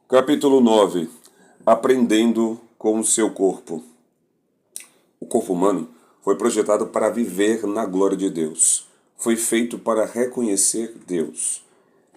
Capítulo 9. Aprendendo com o seu corpo. O corpo humano foi projetado para viver na glória de Deus. Foi feito para reconhecer Deus.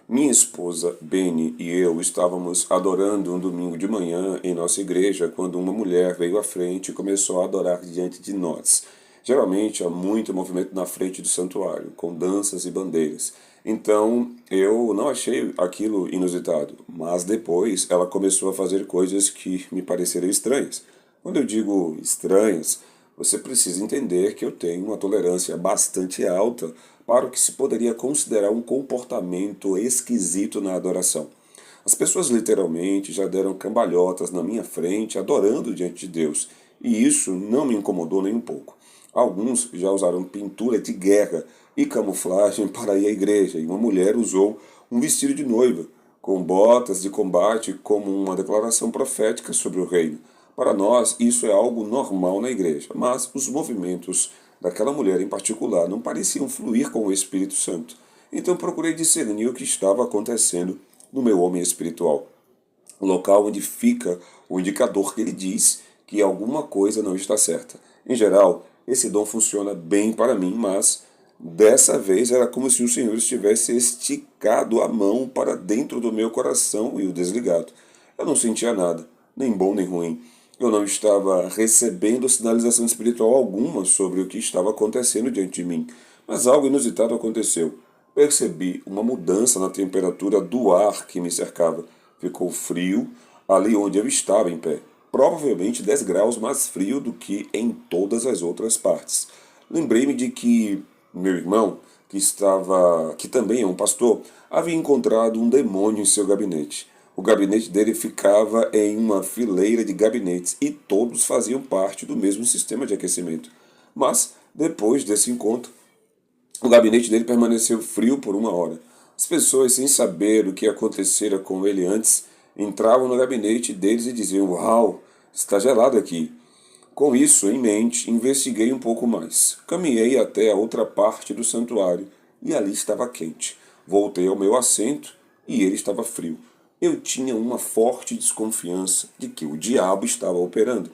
Minha esposa, Beni, e eu estávamos adorando um domingo de manhã em nossa igreja quando uma mulher veio à frente e começou a adorar diante de nós. Geralmente há muito movimento na frente do santuário, com danças e bandeiras. Então eu não achei aquilo inusitado, mas depois ela começou a fazer coisas que me pareceram estranhas. Quando eu digo estranhas, você precisa entender que eu tenho uma tolerância bastante alta para o que se poderia considerar um comportamento esquisito na adoração. As pessoas literalmente já deram cambalhotas na minha frente, adorando diante de Deus, e isso não me incomodou nem um pouco. Alguns já usaram pintura de guerra e camuflagem para ir à igreja, e uma mulher usou um vestido de noiva, com botas de combate, como uma declaração profética sobre o reino. Para nós, isso é algo normal na igreja, mas os movimentos daquela mulher em particular não pareciam fluir com o Espírito Santo. Então procurei discernir o que estava acontecendo no meu homem espiritual. O local onde fica o indicador que ele diz que alguma coisa não está certa. Em geral, esse dom funciona bem para mim, mas dessa vez era como se o Senhor estivesse esticado a mão para dentro do meu coração e o desligado. Eu não sentia nada, nem bom nem ruim. Eu não estava recebendo sinalização espiritual alguma sobre o que estava acontecendo diante de mim, mas algo inusitado aconteceu. Percebi uma mudança na temperatura do ar que me cercava. Ficou frio ali onde eu estava em pé, provavelmente 10 graus mais frio do que em todas as outras partes. Lembrei-me de que meu irmão, que também é um pastor, havia encontrado um demônio em seu gabinete. O gabinete dele ficava em uma fileira de gabinetes e todos faziam parte do mesmo sistema de aquecimento. Mas, depois desse encontro, o gabinete dele permaneceu frio por uma hora. As pessoas, sem saber o que acontecera com ele antes, entravam no gabinete deles e diziam: Uau, está gelado aqui. Com isso em mente, investiguei um pouco mais. Caminhei até a outra parte do santuário e ali estava quente. Voltei ao meu assento e ele estava frio. Eu tinha uma forte desconfiança de que o diabo estava operando.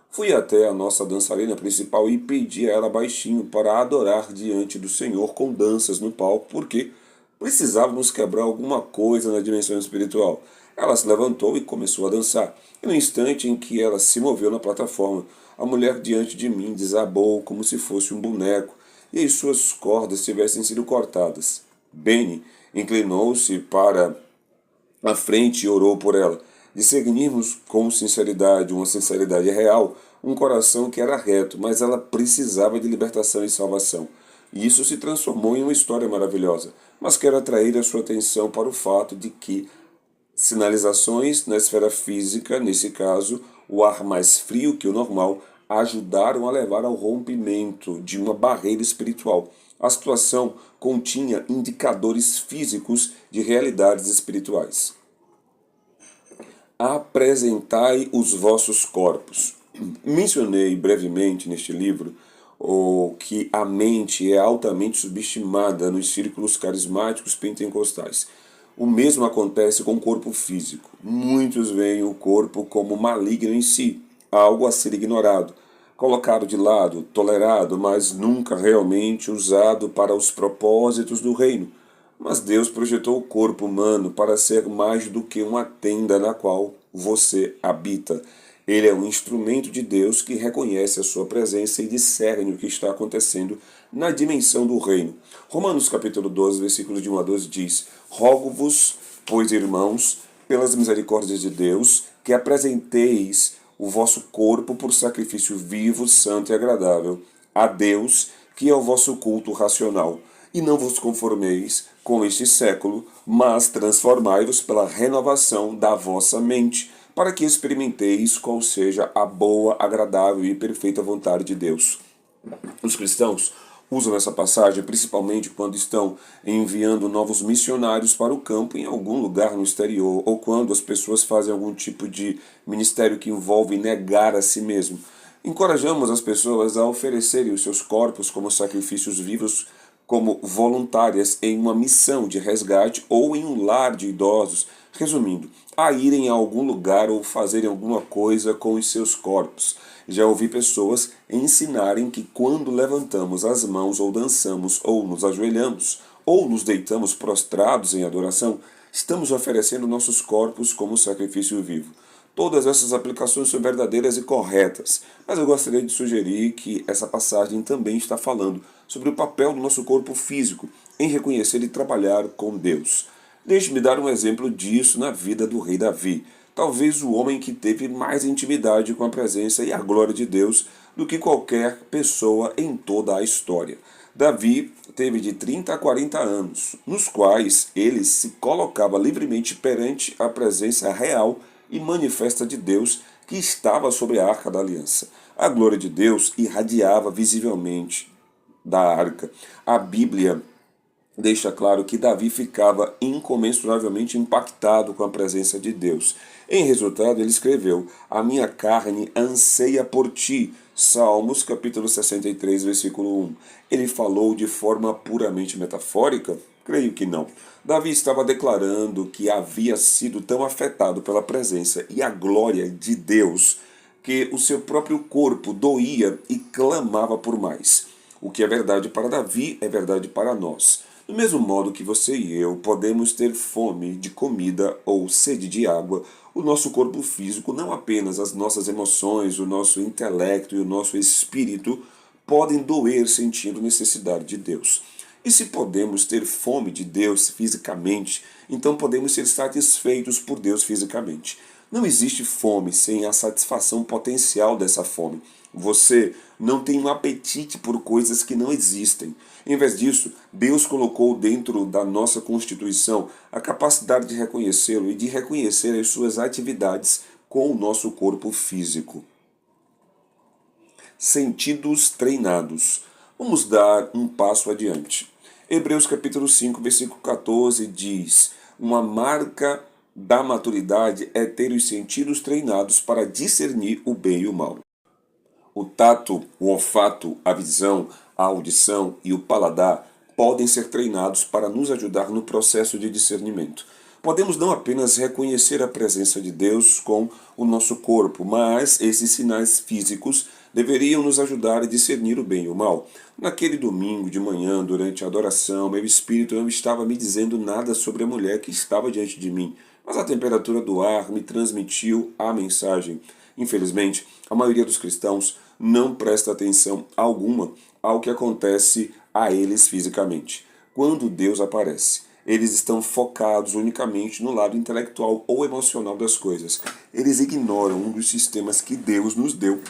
Fui até a nossa dançarina principal e pedi a ela baixinho para adorar diante do Senhor com danças no palco, porque precisávamos quebrar alguma coisa na dimensão espiritual. Ela se levantou e começou a dançar. E no instante em que ela se moveu na plataforma, a mulher diante de mim desabou como se fosse um boneco e as suas cordas tivessem sido cortadas. Benny inclinou-se para a frente e orou por ela. Discernimos com sinceridade, uma sinceridade real, um coração que era reto, mas ela precisava de libertação e salvação. E isso se transformou em uma história maravilhosa. Mas quero atrair a sua atenção para o fato de que sinalizações na esfera física, nesse caso, o ar mais frio que o normal, ajudaram a levar ao rompimento de uma barreira espiritual. A situação continha indicadores físicos de realidades espirituais. Apresentai os vossos corpos. Mencionei brevemente neste livro que a mente é altamente subestimada nos círculos carismáticos pentecostais. O mesmo acontece com o corpo físico. Muitos veem o corpo como maligno em si, algo a ser ignorado, colocado de lado, tolerado, mas nunca realmente usado para os propósitos do reino. Mas Deus projetou o corpo humano para ser mais do que uma tenda na qual você habita. Ele é um instrumento de Deus que reconhece a sua presença e discerne o que está acontecendo na dimensão do reino. Romanos capítulo 12, versículos de 1 a 12 diz: Rogo-vos, pois irmãos, pelas misericórdias de Deus, que apresenteis o vosso corpo por sacrifício vivo, santo e agradável a Deus, que é o vosso culto racional. E não vos conformeis com este século, mas transformai-vos pela renovação da vossa mente, para que experimenteis qual seja a boa, agradável e perfeita vontade de Deus. Os cristãos usam essa passagem principalmente quando estão enviando novos missionários para o campo em algum lugar no exterior, ou quando as pessoas fazem algum tipo de ministério que envolve negar a si mesmo. Encorajamos as pessoas a oferecerem os seus corpos como sacrifícios vivos como voluntárias em uma missão de resgate ou em um lar de idosos, resumindo, a irem a algum lugar ou fazerem alguma coisa com os seus corpos. Já ouvi pessoas ensinarem que quando levantamos as mãos ou dançamos ou nos ajoelhamos ou nos deitamos prostrados em adoração, estamos oferecendo nossos corpos como sacrifício vivo. Todas essas aplicações são verdadeiras e corretas, mas eu gostaria de sugerir que essa passagem também está falando sobre o papel do nosso corpo físico em reconhecer e trabalhar com Deus. Deixe-me dar um exemplo disso na vida do rei Davi, talvez o homem que teve mais intimidade com a presença e a glória de Deus do que qualquer pessoa em toda a história. Davi teve de 30 a 40 anos, nos quais ele se colocava livremente perante a presença real e manifesta de Deus que estava sobre a arca da aliança. A glória de Deus irradiava visivelmente da arca. A Bíblia deixa claro que Davi ficava incomensuravelmente impactado com a presença de Deus. Em resultado, ele escreveu: "A minha carne anseia por ti." Salmos, capítulo 63, versículo 1. Ele falou de forma puramente metafórica? Creio que não. Davi estava declarando que havia sido tão afetado pela presença e a glória de Deus que o seu próprio corpo doía e clamava por mais. O que é verdade para Davi é verdade para nós. Do mesmo modo que você e eu podemos ter fome de comida ou sede de água, o nosso corpo físico, não apenas as nossas emoções, o nosso intelecto e o nosso espírito, podem doer sentindo necessidade de Deus. E se podemos ter fome de Deus fisicamente, então podemos ser satisfeitos por Deus fisicamente. Não existe fome sem a satisfação potencial dessa fome. Você não tem um apetite por coisas que não existem. Em vez disso, Deus colocou dentro da nossa constituição a capacidade de reconhecê-lo e de reconhecer as suas atividades com o nosso corpo físico. Sentidos treinados. Vamos dar um passo adiante. Hebreus capítulo 5, versículo 14 diz: "Uma marca da maturidade é ter os sentidos treinados para discernir o bem e o mal." O tato, o olfato, a visão, a audição e o paladar podem ser treinados para nos ajudar no processo de discernimento. Podemos não apenas reconhecer a presença de Deus com o nosso corpo, mas esses sinais físicos deveriam nos ajudar a discernir o bem e o mal. Naquele domingo de manhã, durante a adoração, meu espírito não estava me dizendo nada sobre a mulher que estava diante de mim, mas a temperatura do ar me transmitiu a mensagem. Infelizmente, a maioria dos cristãos não presta atenção alguma ao que acontece a eles fisicamente. Quando Deus aparece, eles estão focados unicamente no lado intelectual ou emocional das coisas. Eles ignoram um dos sistemas que Deus nos deu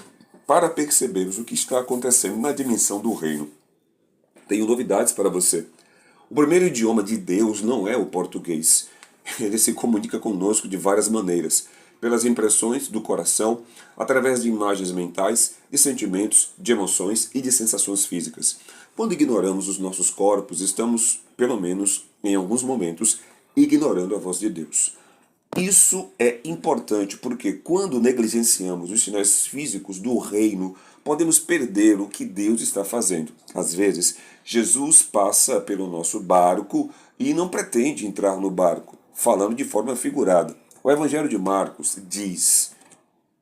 para percebermos o que está acontecendo na dimensão do reino. Tenho novidades para você. O primeiro idioma de Deus não é o português. Ele se comunica conosco de várias maneiras, pelas impressões do coração, através de imagens mentais, de sentimentos, de emoções e de sensações físicas. Quando ignoramos os nossos corpos, estamos, pelo menos em alguns momentos, ignorando a voz de Deus. Isso é importante porque quando negligenciamos os sinais físicos do reino, podemos perder o que Deus está fazendo. Às vezes, Jesus passa pelo nosso barco e não pretende entrar no barco, falando de forma figurada. O Evangelho de Marcos diz: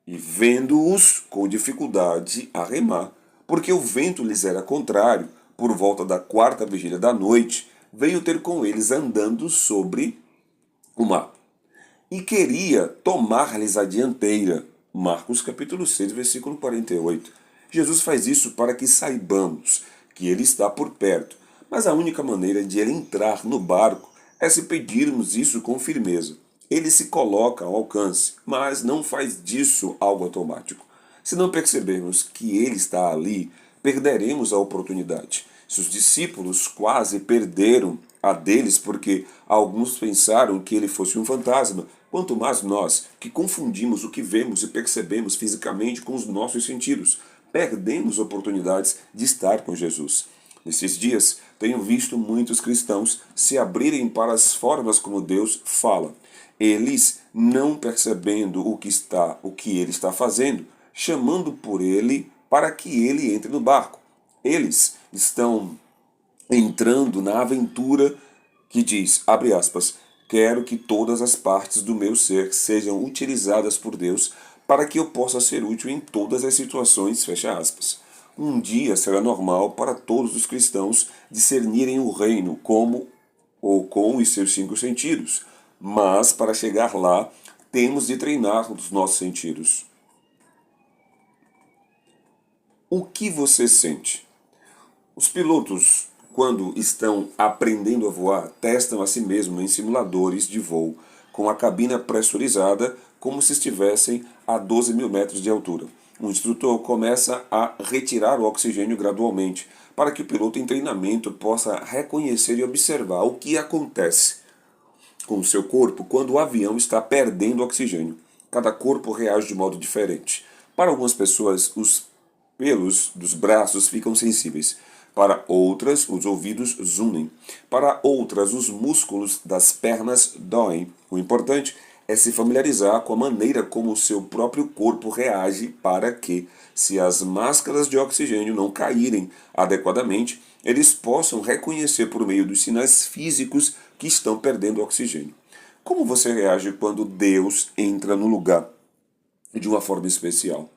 "E vendo-os com dificuldade a remar, porque o vento lhes era contrário, por volta da 4ª vigília da noite, veio ter com eles andando sobre o mar. E queria tomar-lhes a dianteira." Marcos capítulo 6, versículo 48. Jesus faz isso para que saibamos que ele está por perto, mas a única maneira de ele entrar no barco é se pedirmos isso com firmeza. Ele se coloca ao alcance, mas não faz disso algo automático. Se não percebermos que ele está ali, perderemos a oportunidade. Se os discípulos quase perderam a deles porque alguns pensaram que ele fosse um fantasma, quanto mais nós, que confundimos o que vemos e percebemos fisicamente com os nossos sentidos, perdemos oportunidades de estar com Jesus. Nesses dias, tenho visto muitos cristãos se abrirem para as formas como Deus fala. Eles não percebendo o que ele está fazendo, chamando por ele para que ele entre no barco. Eles estão entrando na aventura que diz, abre aspas, quero que todas as partes do meu ser sejam utilizadas por Deus para que eu possa ser útil em todas as situações, fecha aspas. Um dia será normal para todos os cristãos discernirem o reino como ou com os seus cinco sentidos, mas para chegar lá temos de treinar os nossos sentidos. O que você sente? Os pilotos, quando estão aprendendo a voar, testam a si mesmos em simuladores de voo, com a cabina pressurizada, como se estivessem a 12 mil metros de altura. O instrutor começa a retirar o oxigênio gradualmente, para que o piloto em treinamento possa reconhecer e observar o que acontece com o seu corpo quando o avião está perdendo oxigênio. Cada corpo reage de modo diferente. Para algumas pessoas, os pelos dos braços ficam sensíveis. Para outras, os ouvidos zumem. Para outras, os músculos das pernas doem. O importante é se familiarizar com a maneira como o seu próprio corpo reage para que, se as máscaras de oxigênio não caírem adequadamente, eles possam reconhecer por meio dos sinais físicos que estão perdendo oxigênio. Como você reage quando Deus entra no lugar de uma forma especial?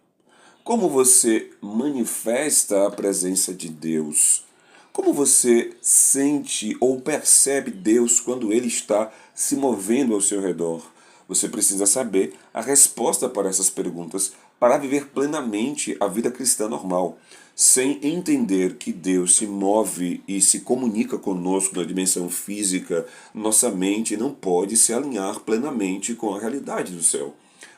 Como você manifesta a presença de Deus? Como você sente ou percebe Deus quando Ele está se movendo ao seu redor? Você precisa saber a resposta para essas perguntas para viver plenamente a vida cristã normal, sem entender que Deus se move e se comunica conosco na dimensão física. Nossa mente não pode se alinhar plenamente com a realidade do céu.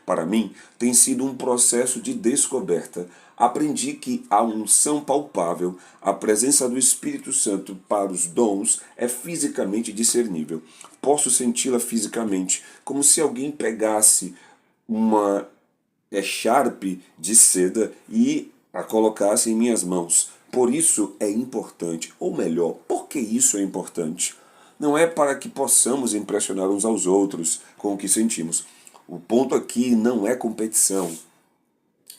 Para mim, tem sido um processo de descoberta. Aprendi que a unção palpável, a presença do Espírito Santo para os dons, é fisicamente discernível. Posso senti-la fisicamente, como se alguém pegasse uma echarpe de seda e a colocasse em minhas mãos. Por isso é importante, ou melhor, por que isso é importante? Não é para que possamos impressionar uns aos outros com o que sentimos. O ponto aqui não é competição.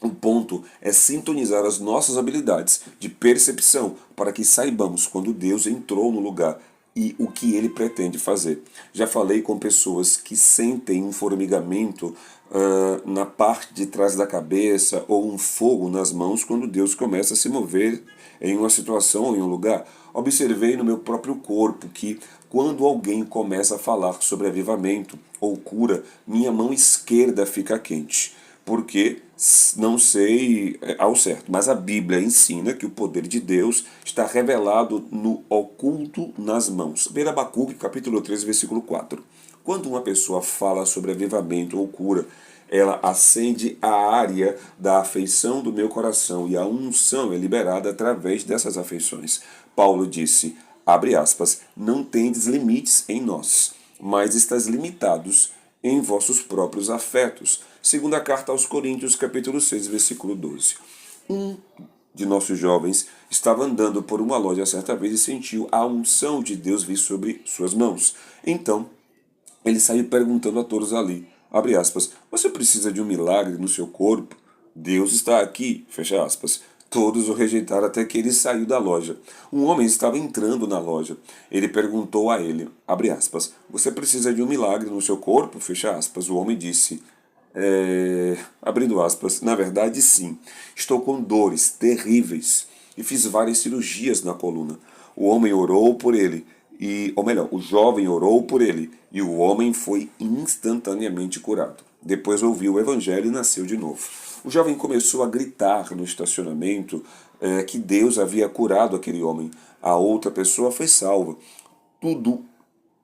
O ponto é sintonizar as nossas habilidades de percepção para que saibamos quando Deus entrou no lugar e o que ele pretende fazer. Já falei com pessoas que sentem um formigamento na parte de trás da cabeça ou um fogo nas mãos quando Deus começa a se mover em uma situação ou em um lugar. Observei no meu próprio corpo que quando alguém começa a falar sobre avivamento ou cura, minha mão esquerda fica quente. Porque não sei ao certo, mas a Bíblia ensina que o poder de Deus está revelado no oculto nas mãos. Ver Abacuque, capítulo 3, versículo 4. Quando uma pessoa fala sobre avivamento ou cura, ela acende a área da afeição do meu coração e a unção é liberada através dessas afeições. Paulo disse, abre aspas, não tendes limites em nós, mas estáis limitados em vossos próprios afetos. Segunda carta aos Coríntios, capítulo 6, versículo 12. Um de nossos jovens estava andando por uma loja certa vez e sentiu a unção de Deus vir sobre suas mãos. Então, ele saiu perguntando a todos ali, abre aspas, você precisa de um milagre no seu corpo? Deus está aqui, fecha aspas. Todos o rejeitaram até que ele saiu da loja. Um homem estava entrando na loja. Ele perguntou a ele, abre aspas, você precisa de um milagre no seu corpo? Fecha aspas. O homem disse, abrindo aspas, na verdade sim, estou com dores terríveis e fiz várias cirurgias na coluna. O homem orou por ele, ou melhor, o jovem orou por ele e o homem foi instantaneamente curado. Depois ouviu o evangelho e nasceu de novo. O jovem começou a gritar no estacionamento que Deus havia curado aquele homem. A outra pessoa foi salva. Tudo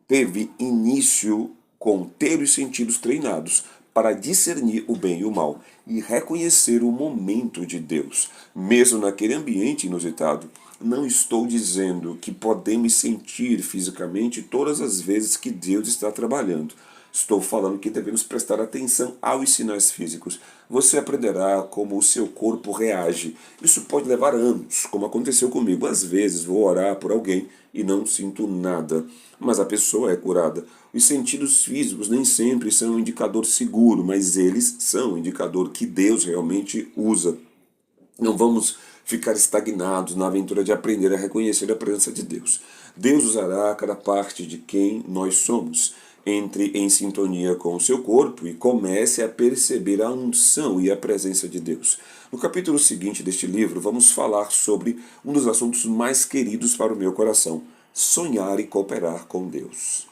teve início com ter os sentidos treinados para discernir o bem e o mal e reconhecer o momento de Deus, mesmo naquele ambiente inusitado. Não estou dizendo que podemos sentir fisicamente todas as vezes que Deus está trabalhando. Estou falando que devemos prestar atenção aos sinais físicos. Você aprenderá como o seu corpo reage. Isso pode levar anos, como aconteceu comigo. Às vezes vou orar por alguém e não sinto nada, mas a pessoa é curada. Os sentidos físicos nem sempre são um indicador seguro, mas eles são um indicador que Deus realmente usa. Não vamos ficar estagnados na aventura de aprender a reconhecer a presença de Deus. Deus usará cada parte de quem nós somos. Entre em sintonia com o seu corpo e comece a perceber a unção e a presença de Deus. No capítulo seguinte deste livro, vamos falar sobre um dos assuntos mais queridos para o meu coração: sonhar e cooperar com Deus.